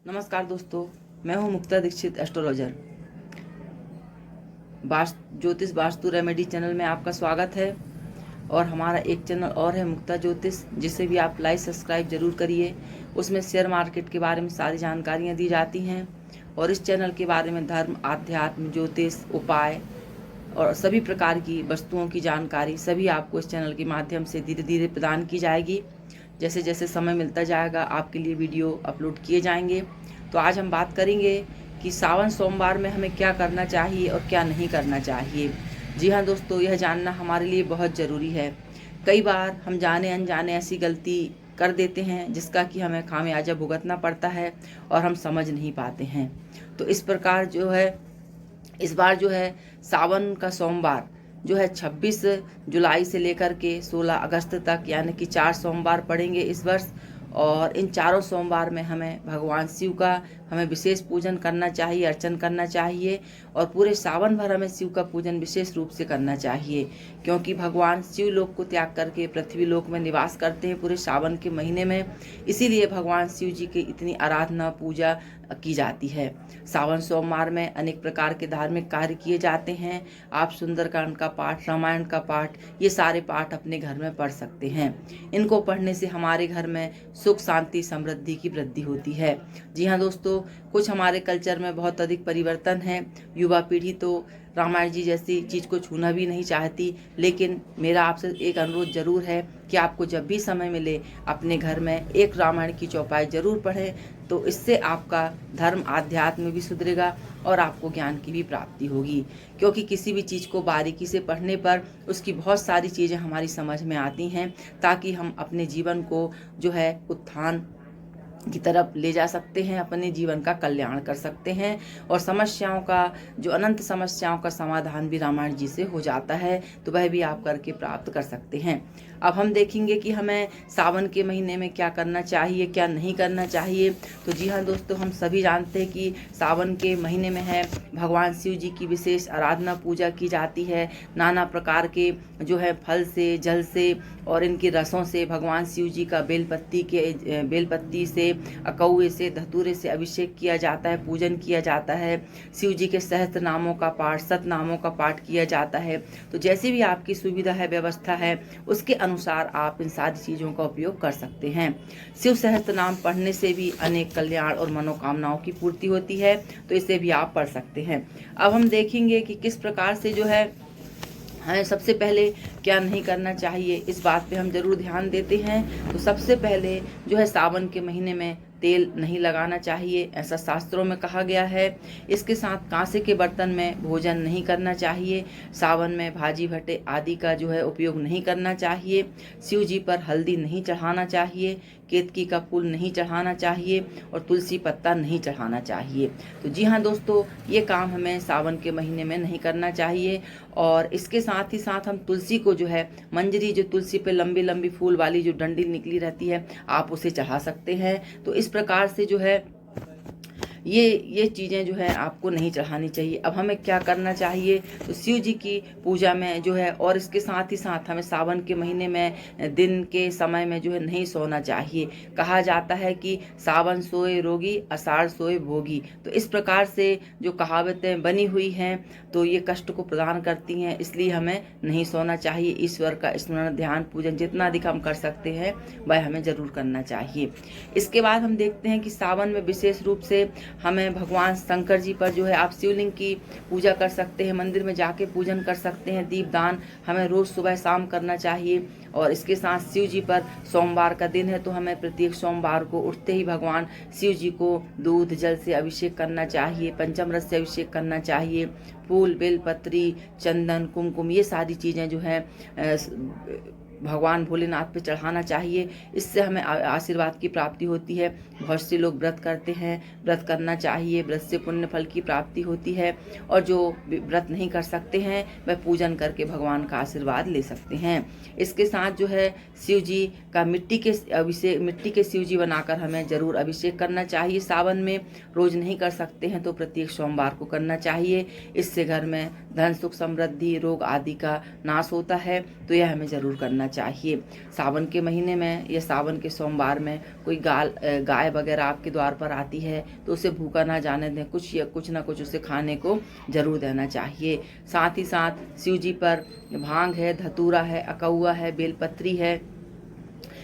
नमस्कार दोस्तों, मैं हूं मुक्ता दीक्षित एस्ट्रोलॉजर। ज्योतिष वास्तु रेमेडी चैनल में आपका स्वागत है। और हमारा एक चैनल और है मुक्ता ज्योतिष, जिसे भी आप लाइक सब्सक्राइब जरूर करिए। उसमें शेयर मार्केट के बारे में सारी जानकारियां दी जाती हैं और इस चैनल के बारे में धर्म, आध्यात्म, ज्योतिष, उपाय और सभी प्रकार की वस्तुओं की जानकारी सभी आपको इस चैनल के माध्यम से धीरे धीरे प्रदान की जाएगी। जैसे जैसे समय मिलता जाएगा आपके लिए वीडियो अपलोड किए जाएंगे। तो आज हम बात करेंगे कि सावन सोमवार में हमें क्या करना चाहिए और क्या नहीं करना चाहिए। जी हाँ दोस्तों, यह जानना हमारे लिए बहुत ज़रूरी है। कई बार हम जाने अनजाने ऐसी गलती कर देते हैं जिसका कि हमें खामियाजा भुगतना पड़ता है और हम समझ नहीं पाते हैं। तो इस प्रकार इस बार सावन का सोमवार 26 जुलाई से लेकर के 16 अगस्त तक, यानी कि 4 सोमवार पड़ेंगे इस वर्ष। और इन चारों सोमवार में हमें भगवान शिव का विशेष पूजन करना चाहिए, अर्चन करना चाहिए। और पूरे सावन भर हमें शिव का पूजन विशेष रूप से करना चाहिए, क्योंकि भगवान शिव लोक को त्याग करके पृथ्वी लोक में निवास करते हैं पूरे सावन के महीने में। इसीलिए भगवान शिव जी की इतनी आराधना पूजा की जाती है। सावन सोमवार में अनेक प्रकार के धार्मिक कार्य किए जाते हैं। आप सुंदरकांड का पाठ, रामायण का पाठ, ये सारे पाठ अपने घर में पढ़ सकते हैं। इनको पढ़ने से हमारे घर में सुख, शांति, समृद्धि की वृद्धि होती है। जी हाँ दोस्तों, कुछ हमारे कल्चर में बहुत अधिक परिवर्तन है। युवा पीढ़ी तो रामायण जी जैसी चीज़ को छूना भी नहीं चाहती, लेकिन मेरा आपसे एक अनुरोध जरूर है कि आपको जब भी समय मिले अपने घर में एक रामायण की चौपाई जरूर पढ़ें। तो इससे आपका धर्म, आध्यात्म भी सुधरेगा और आपको ज्ञान की भी प्राप्ति होगी। क्योंकि किसी भी चीज़ को बारीकी से पढ़ने पर उसकी बहुत सारी चीज़ें हमारी समझ में आती हैं, ताकि हम अपने जीवन को उत्थान की तरफ ले जा सकते हैं, अपने जीवन का कल्याण कर सकते हैं। और अनंत समस्याओं का समाधान भी रामायण जी से हो जाता है, तो वह भी आप करके प्राप्त कर सकते हैं। अब हम देखेंगे कि हमें सावन के महीने में क्या करना चाहिए, क्या नहीं करना चाहिए। तो जी हाँ दोस्तों, हम सभी जानते हैं कि सावन के महीने में भगवान शिव जी की विशेष आराधना पूजा की जाती है। नाना प्रकार के फल से, जल से और इनके रसों से भगवान शिव जी का बेलपत्ती से, अकौए से, धतूरे से अभिषेक किया जाता है, पूजन किया जाता है। शिव जी के सहस्त्र नामों का पाठ, सत नामों का पाठ किया जाता है। तो जैसी भी आपकी सुविधा है, व्यवस्था है, उसके अनुसार आप इन सारी चीज़ों का उपयोग कर सकते हैं। शिव सहस्त्र नाम पढ़ने से भी अनेक कल्याण और मनोकामनाओं की पूर्ति होती है, तो इसे भी आप पढ़ सकते हैं। अब हम देखेंगे कि किस प्रकार से हमें सबसे पहले क्या नहीं करना चाहिए, इस बात पे हम जरूर ध्यान देते हैं। तो सबसे पहले सावन के महीने में तेल नहीं लगाना चाहिए, ऐसा शास्त्रों में कहा गया है। इसके साथ कांसे के बर्तन में भोजन नहीं करना चाहिए। सावन में भाजी भट्टे आदि का उपयोग नहीं करना चाहिए। शिव जी पर हल्दी नहीं चढ़ाना चाहिए, केतकी का फूल नहीं चढ़ाना चाहिए और तुलसी पत्ता नहीं चढ़ाना चाहिए। तो जी हाँ दोस्तों, ये काम हमें सावन के महीने में नहीं करना चाहिए। और इसके साथ ही साथ हम तुलसी को मंजरी, तुलसी पे लंबी लंबी फूल वाली डंडी निकली रहती है, आप उसे चढ़ा सकते हैं। तो इस प्रकार से ये चीज़ें आपको नहीं चढ़ानी चाहिए। अब हमें क्या करना चाहिए, तो शिव जी की पूजा में और इसके साथ ही साथ हमें सावन के महीने में दिन के समय में नहीं सोना चाहिए। कहा जाता है कि सावन सोए रोगी, आषाढ़ सोए भोगी। तो इस प्रकार से कहावतें बनी हुई हैं, तो ये कष्ट को प्रदान करती हैं, इसलिए हमें नहीं सोना चाहिए। ईश्वर का स्मरण, ध्यान, पूजन जितना अधिक हम कर सकते हैं वह हमें जरूर करना चाहिए। इसके बाद हम देखते हैं कि सावन में विशेष रूप से हमें भगवान शंकर जी पर आप शिवलिंग की पूजा कर सकते हैं, मंदिर में जाके पूजन कर सकते हैं। दीपदान हमें रोज सुबह शाम करना चाहिए। और इसके साथ शिव जी पर सोमवार का दिन है, तो हमें प्रत्येक सोमवार को उठते ही भगवान शिव जी को दूध जल से अभिषेक करना चाहिए, पंचामृत से अभिषेक करना चाहिए। फूल, बेलपत्री, चंदन, कुमकुम, ये सारी चीज़ें भगवान भोलेनाथ पे चढ़ाना चाहिए। इससे हमें आशीर्वाद की प्राप्ति होती है। बहुत से लोग व्रत करते हैं, व्रत करना चाहिए, व्रत से पुण्य फल की प्राप्ति होती है। और जो व्रत नहीं कर सकते हैं वह पूजन करके भगवान का आशीर्वाद ले सकते हैं। इसके साथ शिव जी का मिट्टी के शिव जी बनाकर हमें जरूर अभिषेक करना चाहिए। सावन में रोज नहीं कर सकते हैं तो प्रत्येक सोमवार को करना चाहिए। इससे घर में धन, सुख, समृद्धि, रोग आदि का नाश होता है, तो यह हमें जरूर करना चाहिए। सावन के महीने में या सावन के सोमवार में कोई गाय वगैरह आपके द्वार पर आती है तो उसे भूखा ना जाने दें, कुछ ना कुछ उसे खाने को जरूर देना चाहिए। साथ ही साथ शिव जी पर भांग है, धतूरा है, अकौआ है, बेलपत्री है,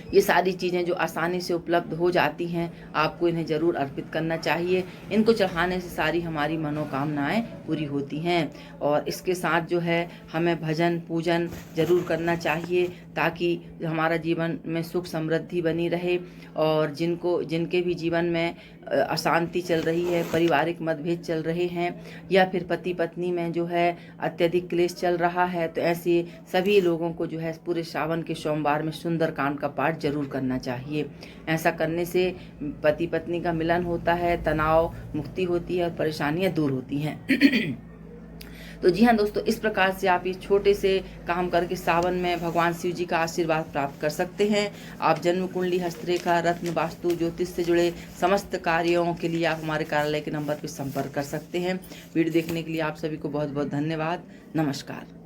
ये सारी चीज़ें जो आसानी से उपलब्ध हो जाती हैं, आपको इन्हें ज़रूर अर्पित करना चाहिए। इनको चढ़ाने से सारी हमारी मनोकामनाएं पूरी होती हैं। और इसके साथ जो है हमें भजन पूजन ज़रूर करना चाहिए ताकि हमारा जीवन में सुख समृद्धि बनी रहे। और जिनके भी जीवन में अशांति चल रही है, पारिवारिक मतभेद चल रहे हैं, या फिर पति पत्नी में जो है अत्यधिक क्लेश चल रहा है, तो ऐसे सभी लोगों को जो है पूरे सावन के सोमवार में सुंदरकांड का पाठ जरूर करना चाहिए। ऐसा करने से पति पत्नी का मिलन होता है, तनाव मुक्ति होती है और परेशानियां दूर होती हैं। तो जी हाँ दोस्तों, इस प्रकार से आप इस छोटे से काम करके सावन में भगवान शिव जी का आशीर्वाद प्राप्त कर सकते हैं। आप जन्म कुंडली, हस्तरेखा, रत्न, वास्तु, ज्योतिष से जुड़े समस्त कार्यों के लिए आप हमारे कार्यालय के नंबर पर संपर्क कर सकते हैं। वीडियो देखने के लिए आप सभी को बहुत बहुत धन्यवाद। नमस्कार।